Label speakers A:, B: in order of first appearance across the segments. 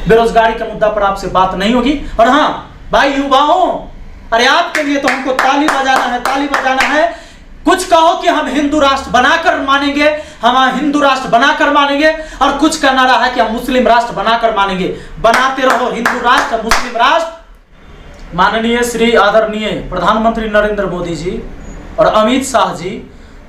A: बेरोजगारी के मुद्दा पर आपसे बात नहीं होगी। और हाँ भाई युवाओं, अरे आपके लिए तो हमको ताली बजाना है, ताली बजाना है। कुछ कहो कि हम हिंदू राष्ट्र बनाकर मानेंगे, हम हिंदू राष्ट्र बनाकर मानेंगे, और कुछ का नारा है कि हम मुस्लिम राष्ट्र बनाकर मानेंगे। बनाते रहो हिंदू राष्ट्र, मुस्लिम राष्ट्र। माननीय श्री आदरणीय प्रधानमंत्री नरेंद्र मोदी जी और अमित शाह जी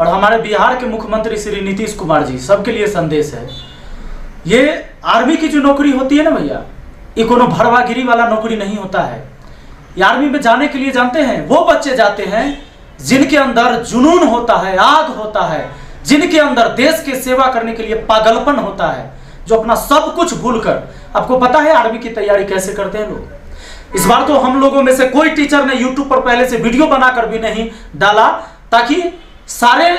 A: और हमारे बिहार के मुख्यमंत्री श्री नीतीश कुमार जी, सबके लिए संदेश है। ये आर्मी की जो नौकरी होती है ना भैया, ये कोनो भरवागिरी वाला नौकरी नहीं होता है। ये आर्मी में जाने के लिए जानते हैं वो बच्चे जाते हैं जिनके अंदर जुनून होता है, आग होता है, जिनके अंदर देश की सेवा करने के लिए पागलपन होता है, जो अपना सब कुछ भूलकर। आपको पता है आर्मी की तैयारी कैसे करते हैं लोग? इस बार तो हम लोगों में से कोई टीचर ने यूट्यूब पर पहले से वीडियो बनाकर भी नहीं डाला, ताकि सारे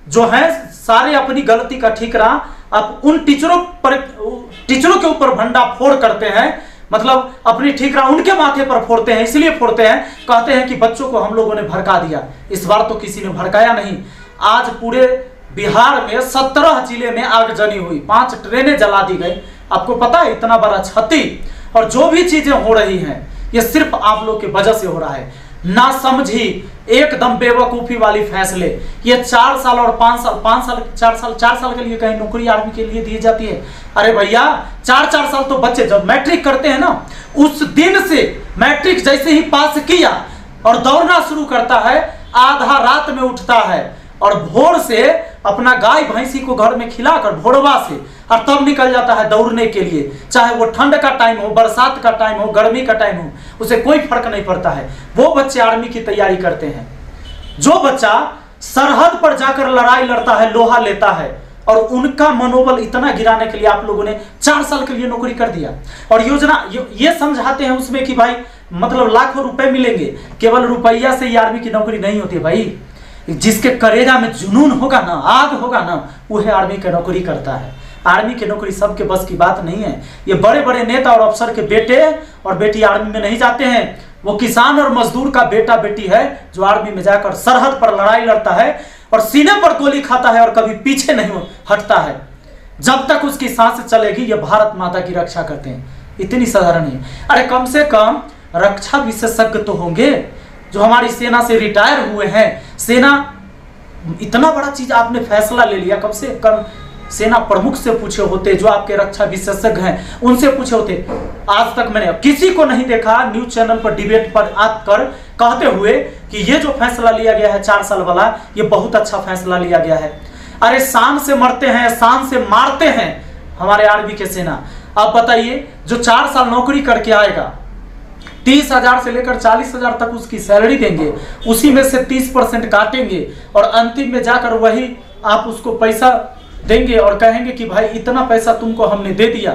A: जो हैं सारे अपनी गलती का ठीकरा अब उन टीचरों के ऊपर भंडाफोड़ करते हैं, मतलब अपनी ठीकरा उनके माथे पर फोड़ते हैं। इसलिए फोड़ते हैं, कहते हैं कि बच्चों को हम लोगों ने भड़का दिया। इस बार तो किसी ने भड़काया नहीं। आज पूरे बिहार में 17 जिले में आगजनी हुई, 5 ट्रेनें जला दी गई। आपको पता है इतना बड़ा क्षति, और जो भी चीजें हो रही हैं ये सिर्फ आप लोग की वजह से हो रहा है। ना समझी, एकदम बेवकूफी वाली फैसले। ये 4 साल और 4 साल के लिए कहीं नौकरी आर्मी के लिए दी जाती है। अरे भैया 4 साल तो बच्चे जब मैट्रिक करते हैं ना, उस दिन से मैट्रिक जैसे ही पास किया और दौड़ना शुरू करता है, आधा रात में उठता है और भोर से अपना गाय भैंसी को घर में खिलाकर भोरवा से, और तब निकल जाता है दौड़ने के लिए। चाहे वो ठंड का टाइम हो, बरसात का टाइम हो, गर्मी का टाइम हो, उसे कोई फर्क नहीं पड़ता है। वो बच्चे आर्मी की तैयारी करते हैं। जो बच्चा सरहद पर जाकर लड़ाई लड़ता है, लोहा लेता है, और उनका मनोबल इतना गिराने के लिए आप लोगों ने 4 साल के लिए नौकरी कर दिया। और योजना ये समझाते हैं उसमें कि भाई मतलब लाखों रुपए मिलेंगे। केवल रुपया से ही आर्मी की नौकरी नहीं होती भाई। जिसके करेजा में जुनून होगा ना, आग होगा ना, वह आर्मी की नौकरी करता है। आर्मी की नौकरी सबके बस की बात नहीं है। ये बड़े बड़े नेता और अफसर के बेटे और बेटी आर्मी में नहीं जाते हैं। वो किसान और मजदूर का बेटा बेटी है जो आर्मी में जाकर सरहद पर लड़ाई लड़ता है और सीने पर गोली खाता है और कभी पीछे नहीं हटता है। जब तक उसकी सांस चलेगी ये भारत माता की रक्षा करते हैं। इतनी साधारण है। अरे कम से कम रक्षा विशेषज्ञ तो होंगे जो हमारी सेना से रिटायर हुए हैं। सेना इतना बड़ा चीज आपने फैसला ले लिया, कम से कम सेना प्रमुख से पूछे होते, जो आपके रक्षा विशेषज्ञ हैं उनसे पूछे होते। आज तक मैंने किसी को नहीं देखा न्यूज चैनल पर डिबेट पर आकर कहते हुए कि ये जो फैसला लिया गया है 4 साल वाला, ये बहुत अच्छा फैसला लिया गया है। अरे शान से मरते हैं, शान से मारते हैं हमारे आर्मी के सेना। आप बताइए जो 4 साल नौकरी करके आएगा, 30,000 से लेकर 40,000 तक उसकी सैलरी देंगे, उसी में से 30% काटेंगे और अंतिम में जाकर वही आप उसको पैसा देंगे और कहेंगे कि भाई इतना पैसा तुमको हमने दे दिया।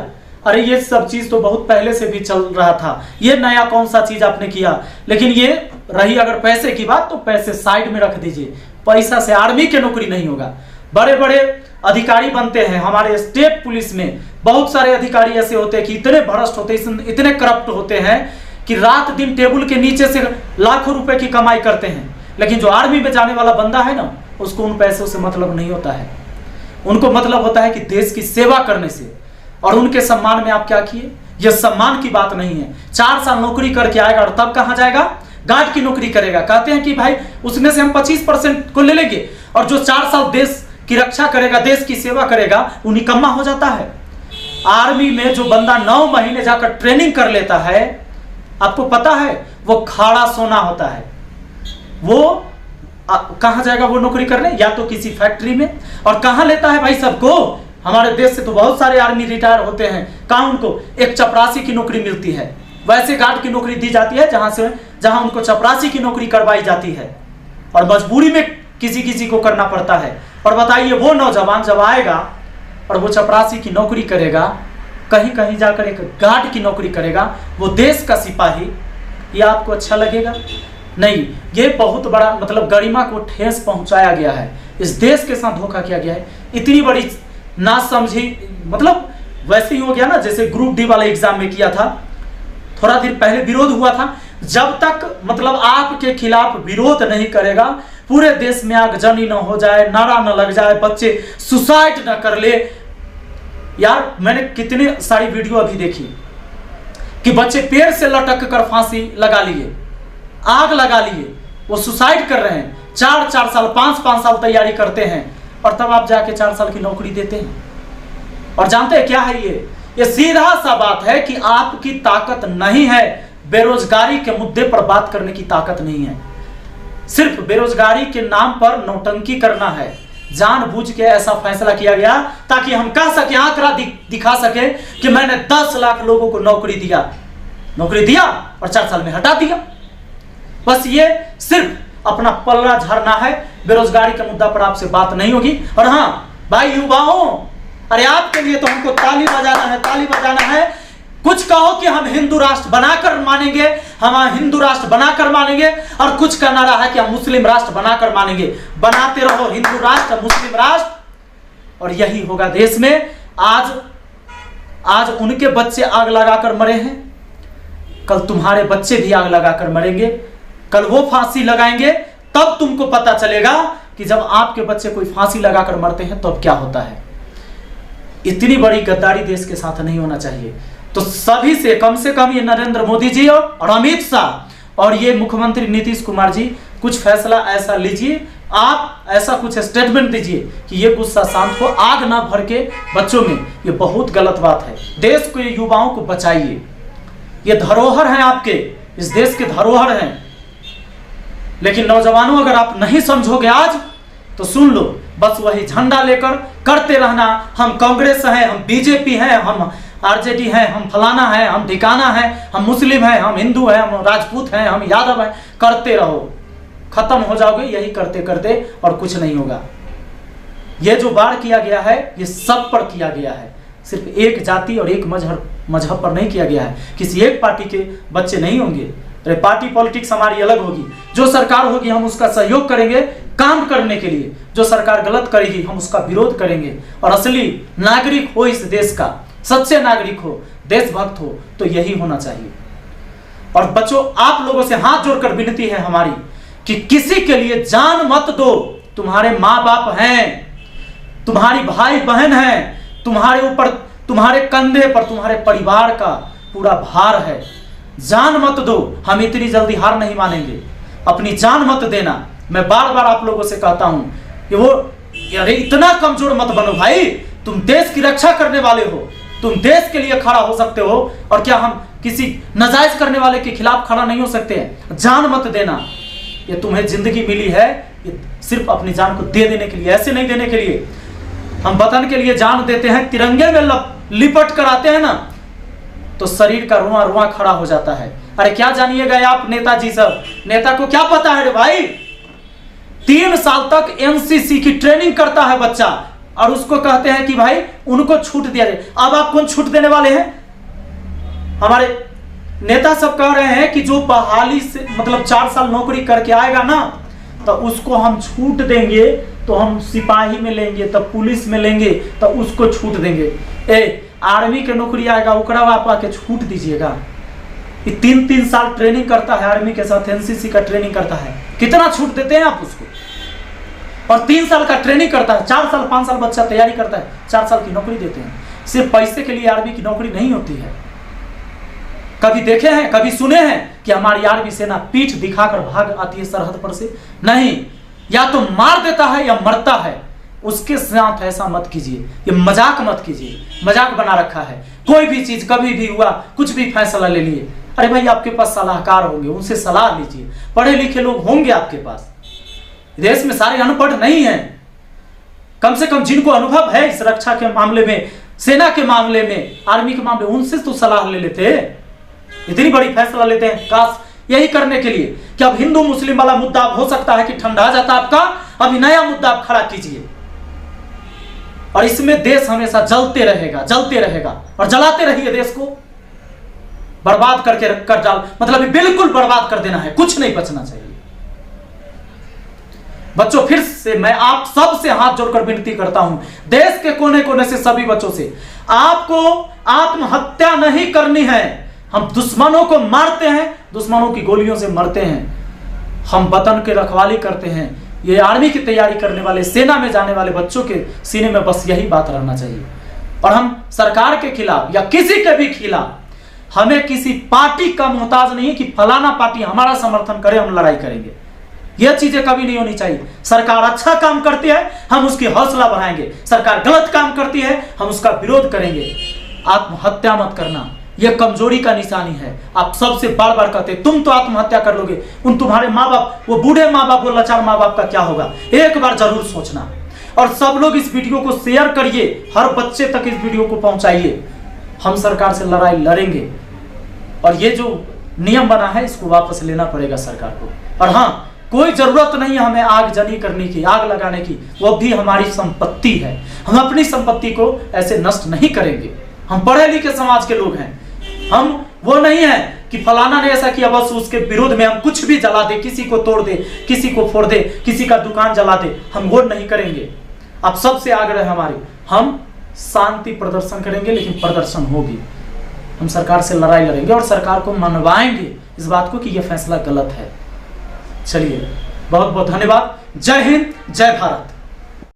A: अरे ये सब चीज तो बहुत पहले से भी चल रहा था, ये नया कौन सा चीज आपने किया। लेकिन ये रही अगर पैसे की बात, तो पैसे साइड में रख दीजिए। पैसा से आर्मी की नौकरी नहीं होगा। बड़े बड़े अधिकारी बनते हैं हमारे स्टेट पुलिस में, बहुत सारे अधिकारी ऐसे होते हैं कि इतने भ्रष्ट होते हैं, इतने करप्ट होते हैं कि रात दिन टेबल के नीचे से लाखों रुपए की कमाई करते हैं। लेकिन जो आर्मी में जाने वाला बंदा है ना, उसको उन पैसों से मतलब नहीं होता है। उनको मतलब होता है कि देश की सेवा करने से। और उनके सम्मान में आप क्या किए? यह सम्मान की बात नहीं है। 4 साल नौकरी करके आएगा और तब कहां जाएगा? गार्ड की नौकरी करेगा। कहते हैं कि भाई उसमें से हम 25% को ले लेंगे, और जो 4 साल देश की रक्षा करेगा, देश की सेवा करेगा, वो निकम्मा हो जाता है। आर्मी में जो बंदा 9 महीने जाकर ट्रेनिंग कर लेता है, आपको पता है वो खाड़ा सोना होता है। वो कहां जाएगा वो नौकरी करने? या तो किसी फैक्ट्री में। और कहां लेता है भाई सबको? हमारे देश से तो बहुत सारे आर्मी रिटायर होते हैं, कहां उनको एक चपरासी की नौकरी मिलती है। वैसे गार्ड की नौकरी दी जाती है जहां उनको चपरासी की नौकरी करवाई जाती है, और मजबूरी में किसी को करना पड़ता है। और बताइए वो नौजवान जब आएगा और वो चपरासी की नौकरी करेगा, कहीं जाकर एक गार्ड की नौकरी करेगा, वो देश का सिपाही, ये आपको अच्छा लगेगा? नहीं। ये बहुत बड़ा मतलब गरिमा को ठेस पहुंचाया गया है। इस देश के साथ धोखा किया गया है। इतनी बड़ी ना समझी, मतलब वैसे ही हो गया ना जैसे ग्रुप डी वाले एग्जाम में किया था। थोड़ा दिन पहले विरोध हुआ था। जब तक मतलब आपके खिलाफ विरोध नहीं करेगा, पूरे देश में आगजनी न हो जाए, नारा न लग जाए, बच्चे सुसाइड न कर ले। यार मैंने कितनी सारी वीडियो अभी देखी, कि बच्चे पेड़ से लटक कर फांसी लगा लिए, आग लगा लिए, वो सुसाइड कर रहे हैं, 4-4 साल 5-5 साल तैयारी करते हैं और तब आप जाके 4 साल की नौकरी देते हैं। और जानते हैं क्या है ये सीधा सा बात है कि आपकी ताकत नहीं है, बेरोजगारी के मुद्दे पर बात करने की ताकत नहीं है। सिर्फ बेरोजगारी के नाम पर नौटंकी करना है। जानबूझ के ऐसा फैसला किया गया ताकि हम कह सके, आंकड़ा दिखा सके कि मैंने 10 लाख लोगों को नौकरी दिया और 4 साल में हटा दिया। बस ये सिर्फ अपना पल्ला झाड़ना है। बेरोजगारी के मुद्दा पर आपसे बात नहीं होगी। और हाँ भाई युवाओं, अरे आपके लिए तो हमको ताली बजाना है। कुछ कहो कि हम हिंदू राष्ट्र बनाकर मानेंगे, हम हिंदू राष्ट्र बनाकर मानेंगे, और कुछ का नारा है कि हम मुस्लिम राष्ट्र बनाकर मानेंगे। बनाते रहो हिंदू राष्ट्र, मुस्लिम राष्ट्र, और यही होगा देश में। आज उनके बच्चे आग लगाकर मरे हैं, कल तुम्हारे बच्चे भी आग लगाकर मरेंगे। कल वो फांसी लगाएंगे, तब तुमको पता चलेगा कि जब आपके बच्चे कोई फांसी लगाकर मरते हैं तब क्या होता है। इतनी बड़ी गद्दारी देश के साथ नहीं होना चाहिए। तो सभी से कम ये नरेंद्र मोदी जी और अमित शाह और ये मुख्यमंत्री नीतीश कुमार जी कुछ फैसला ऐसा लीजिए, आप ऐसा कुछ स्टेटमेंट दीजिए कि ये गुस्सा शांत हो, आग ना भर के बच्चों में। ये बहुत गलत बात है। देश को, युवाओं को बचाइए। ये धरोहर हैं आपके, इस देश के धरोहर हैं। लेकिन नौजवानों, अगर आप नहीं समझोगे आज तो सुन लो, बस वही झंडा लेकर करते रहना। हम कांग्रेस हैं, हम बीजेपी हैं, हम आरजेडी हैं, हम फलाना हैं, हम ठिकाना हैं, हम मुस्लिम हैं, हम हिंदू हैं, हम राजपूत हैं, हम यादव हैं। करते रहो, खत्म हो जाओगे यही करते करते, और कुछ नहीं होगा। ये जो वार किया गया है ये सब पर किया गया है, सिर्फ एक जाति और एक मजहब पर नहीं किया गया है। किसी एक पार्टी के बच्चे नहीं होंगे। अरे पार्टी पॉलिटिक्स हमारी अलग होगी। जो सरकार होगी हम उसका सहयोग करेंगे काम करने के लिए। जो सरकार गलत करेगी हम उसका विरोध करेंगे। और असली नागरिक हो इस देश का, सच्चे नागरिक हो, देशभक्त हो, तो यही होना चाहिए। और बच्चों, आप लोगों से हाथ जोड़कर विनती है हमारी कि किसी के लिए जान मत दो। तुम्हारे माँ बाप हैं, तुम्हारी भाई बहन हैं, तुम्हारे ऊपर, तुम्हारे कंधे पर तुम्हारे परिवार का पूरा भार है। जान मत दो। हम इतनी जल्दी हार नहीं मानेंगे। अपनी जान मत देना। मैं बार बार आप लोगों से कहता हूं कि अरे इतना कमजोर मत बनो भाई। तुम देश की रक्षा करने वाले हो, तुम देश के लिए खड़ा हो सकते हो। और क्या हम किसी नाजायज करने वाले के खिलाफ खड़ा नहीं हो सकते हैं? जान मत देना। ये तुम्हें जिंदगी मिली है, ये सिर्फ अपनी जान को दे देने के लिए, ऐसे नहीं देने के लिए। हम वतन के लिए जान देते हैं, तिरंगे में लिपट कर आते हैं ना, तो शरीर का रुआ रुआ खड़ा हो जाता है। अरे क्या जानिएगा आप नेताजी सब, नेता को क्या पता है रे भाई। 3 साल तक एनसीसी की ट्रेनिंग करता है बच्चा, और उसको कहते हैं कि भाई उनको छूट दिया जाए। अब आप कौन छूट देने वाले हैं? हमारे नेता सब कह रहे हैं कि जो बहाली से मतलब 4 साल नौकरी करके आएगा ना, तो उसको हम छूट देंगे। तो हम सिपाही में लेंगे, तब पुलिस में लेंगे, तो उसको छूट देंगे। आर्मी के नौकरी आएगा ओकरा आप आके छूट दीजिएगा। ये 3-3 साल ट्रेनिंग करता है, आर्मी के साथ एनसीसी का ट्रेनिंग करता है। कितना छूट देते हैं आप उसको? और 3 साल का ट्रेनिंग करता है, 4 साल 5 साल बच्चा तैयारी करता है, 4 साल की नौकरी देते हैं। सिर्फ पैसे के लिए आर्मी की नौकरी नहीं होती है। कभी देखे हैं, कभी सुने हैं कि हमारी आर्मी सेना पीठ दिखाकर भाग आती है सरहद पर से? नहीं, या तो मार देता है या मरता है। उसके साथ ऐसा मत कीजिए, ये मजाक मत कीजिए। मजाक बना रखा है। कोई भी चीज कभी भी हुआ, कुछ भी फैसला ले लिए, अरे भाई आपके पास सलाहकार होंगे, उनसे सलाह लीजिए। पढ़े लिखे लोग होंगे आपके पास। देश में सारे अनपढ़ नहीं हैं। कम से कम जिनको अनुभव है इस रक्षा के मामले में, सेना के मामले में, आर्मी के मामले, उनसे तो सलाह ले लेते। इतनी बड़ी फैसला लेते हैं काश यही करने के लिए कि अब हिंदू मुस्लिम वाला मुद्दा हो सकता है कि ठंडा जाता आपका। अभी नया मुद्दा आप खड़ा कीजिए, और इसमें देश हमेशा जलते रहेगा और जलाते रहिए। देश को बर्बाद करके रखकर डाल, मतलब बिल्कुल बर्बाद कर देना है, कुछ नहीं बचना चाहिए। बच्चों, फिर से मैं आप सब से हाथ जोड़कर विनती करता हूं, देश के कोने कोने से सभी बच्चों से, आपको आत्महत्या नहीं करनी है। हम दुश्मनों को मारते हैं, दुश्मनों की गोलियों से मरते हैं। हम वतन की रखवाली करते हैं। ये आर्मी की तैयारी करने वाले, सेना में जाने वाले बच्चों के सीने में बस यही बात रहना चाहिए। और हम सरकार के खिलाफ या किसी के भी खिलाफ हमें किसी पार्टी का मोहताज नहीं कि फलाना पार्टी हमारा समर्थन करे हम लड़ाई करेंगे। यह चीजें कभी नहीं होनी चाहिए। सरकार अच्छा काम करती है हम उसकी हौसला बढ़ाएंगे, सरकार गलत काम करती है हम उसका विरोध करेंगे। आत्महत्या मत करना, यह कमजोरी का निशानी है। आप सबसे बार बार कहते तुम तो आत्महत्या कर लोगे, उन तुम्हारे माँ बाप, वो बूढ़े माँ बाप, वो लाचार माँ बाप का क्या होगा, एक बार जरूर सोचना। और सब लोग इस वीडियो को शेयर करिए, हर बच्चे तक इस वीडियो को पहुंचाइए। हम सरकार से लड़ाई लड़ेंगे और ये जो नियम बना है इसको वापस लेना पड़ेगा सरकार को। और हाँ, कोई जरूरत नहीं है हमें आगजनी करने की, आग लगाने की, वो भी हमारी संपत्ति है। हम अपनी संपत्ति को ऐसे नष्ट नहीं करेंगे। हम पढ़े लिखे समाज के लोग हैं, हम वो नहीं है कि फलाना ने ऐसा किया बस उसके विरोध में हम कुछ भी जला दे, किसी को तोड़ दे, किसी को फोड़ दे, किसी का दुकान जला दे, हम वो नहीं करेंगे। आप सबसे आग्रह है हमारी, हम शांति प्रदर्शन करेंगे लेकिन प्रदर्शन होगी। हम सरकार से लड़ाई लड़ेंगे और सरकार को मनवाएंगे इस बात को कि यह फैसला गलत है। चलिए, बहुत बहुत धन्यवाद। जय हिंद, जय भारत।